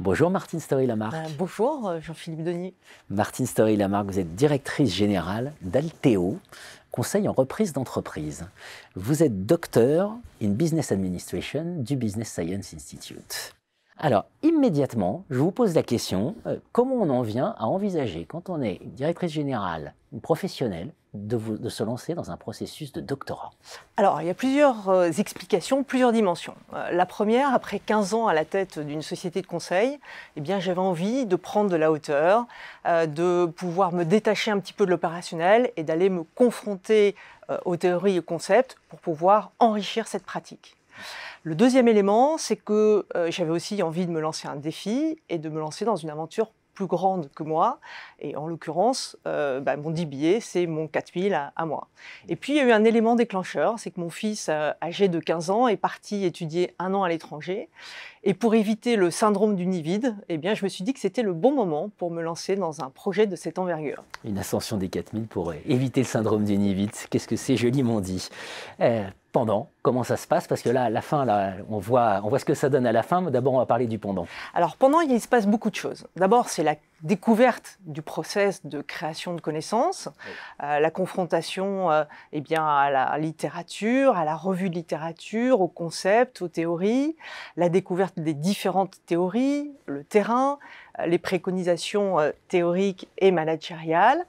Bonjour Martine Story-Lamarque. Bonjour Jean-Philippe Denis. Martine Story-Lamarque, vous êtes directrice générale d'Alteo, conseil en reprise d'entreprise. Vous êtes docteur in Business Administration du Business Science Institute. Alors, immédiatement, je vous pose la question, comment on en vient à envisager, quand on est directrice générale, une professionnelle, de se lancer dans un processus de doctorat? Alors, il y a plusieurs explications, plusieurs dimensions. La première, après 15 ans à la tête d'une société de conseil, eh bien, j'avais envie de prendre de la hauteur, de pouvoir me détacher un petit peu de l'opérationnel et d'aller me confronter aux théories et aux concepts pour pouvoir enrichir cette pratique. Le deuxième élément, c'est que j'avais aussi envie de me lancer un défi et de me lancer dans une aventure plus grande que moi. Et en l'occurrence, mon DBA, c'est mon 4000 à moi. Et puis, il y a eu un élément déclencheur, c'est que mon fils, âgé de 15 ans, est parti étudier 1 an à l'étranger. Et pour éviter le syndrome du nid vide, eh bien, je me suis dit que c'était le bon moment pour me lancer dans un projet de cette envergure. Une ascension des 4000 pour éviter le syndrome du nid vide. Qu'est-ce que c'est joliment dit. Pendant, comment ça se passe? Parce que là, à la fin, là, on voit ce que ça donne à la fin. Mais d'abord, on va parler du pendant. Alors, pendant, il se passe beaucoup de choses. D'abord, c'est la découverte du process de création de connaissances, la confrontation à la littérature, à la revue de littérature, aux concepts, aux théories, la découverte des différentes théories, le terrain, les préconisations théoriques et managériales,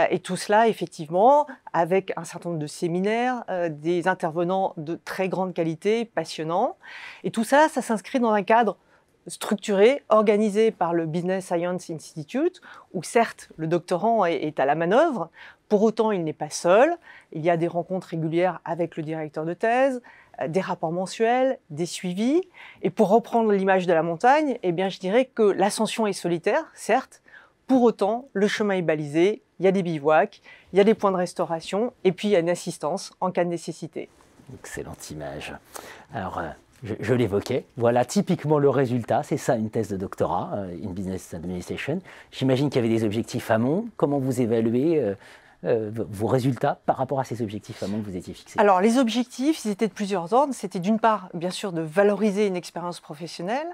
et tout cela effectivement avec un certain nombre de séminaires, des intervenants de très grande qualité, passionnants, et tout ça, ça s'inscrit dans un cadre structuré, organisé par le Business Science Institute, où certes le doctorant est à la manœuvre, pour autant il n'est pas seul, il y a des rencontres régulières avec le directeur de thèse, des rapports mensuels, des suivis, et pour reprendre l'image de la montagne, eh bien je dirais que l'ascension est solitaire, certes, pour autant le chemin est balisé, il y a des bivouacs, il y a des points de restauration, et puis il y a une assistance en cas de nécessité. Excellente image. Alors, je l'évoquais, voilà typiquement le résultat, c'est ça une thèse de doctorat, in Business Administration. J'imagine qu'il y avait des objectifs amont. Comment vous évaluez vos résultats par rapport à ces objectifs amont que vous étiez fixés? Alors, les objectifs, ils étaient de plusieurs ordres. C'était d'une part, bien sûr, de valoriser une expérience professionnelle.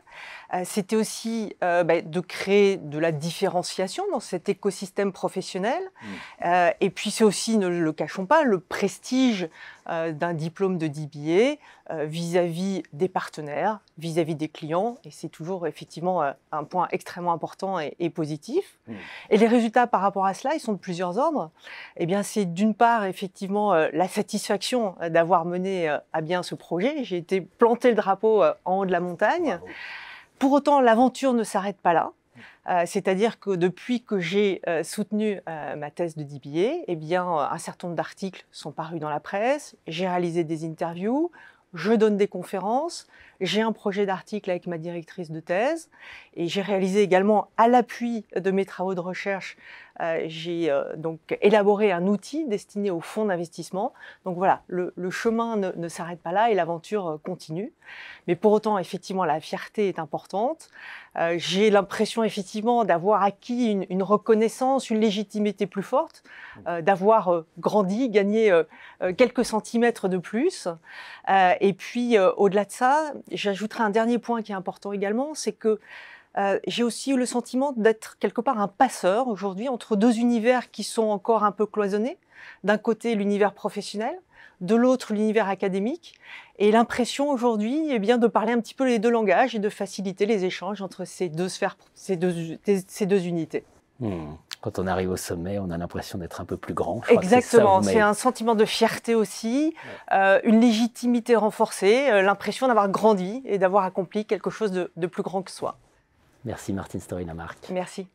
C'était aussi de créer de la différenciation dans cet écosystème professionnel. Et puis, c'est aussi, ne le cachons pas, le prestige d'un diplôme de DBA vis-à-vis des partenaires, vis-à-vis des clients. Et c'est toujours, effectivement, un point extrêmement important et positif. Et les résultats par rapport à cela, ils sont de plusieurs ordres. Eh bien, c'est d'une part, effectivement, la satisfaction d'avoir mené à bien ce projet. J'ai été planter le drapeau en haut de la montagne. Bravo. Pour autant, l'aventure ne s'arrête pas là. C'est-à-dire que depuis que j'ai soutenu ma thèse de DBA, eh bien, un certain nombre d'articles sont parus dans la presse, j'ai réalisé des interviews, je donne des conférences, j'ai un projet d'article avec ma directrice de thèse et j'ai réalisé également, à l'appui de mes travaux de recherche, j'ai donc élaboré un outil destiné aux fonds d'investissement. Donc voilà, le chemin ne s'arrête pas là et l'aventure continue. Mais pour autant, effectivement, la fierté est importante. J'ai l'impression, effectivement, d'avoir acquis une reconnaissance, une légitimité plus forte, d'avoir grandi, gagné quelques centimètres de plus. Et puis, au-delà de ça, j'ajouterai un dernier point qui est important également, c'est que j'ai aussi eu le sentiment d'être quelque part un passeur aujourd'hui entre deux univers qui sont encore un peu cloisonnés. D'un côté, l'univers professionnel, de l'autre, l'univers académique. Et l'impression aujourd'hui, eh bien, de parler un petit peu les deux langages et de faciliter les échanges entre ces deux sphères, ces deux unités. Quand on arrive au sommet, on a l'impression d'être un peu plus grand. Exactement, c'est un sentiment de fierté aussi, une légitimité renforcée, l'impression d'avoir grandi et d'avoir accompli quelque chose de plus grand que soi. Merci Martine Story-Lamarque. Merci.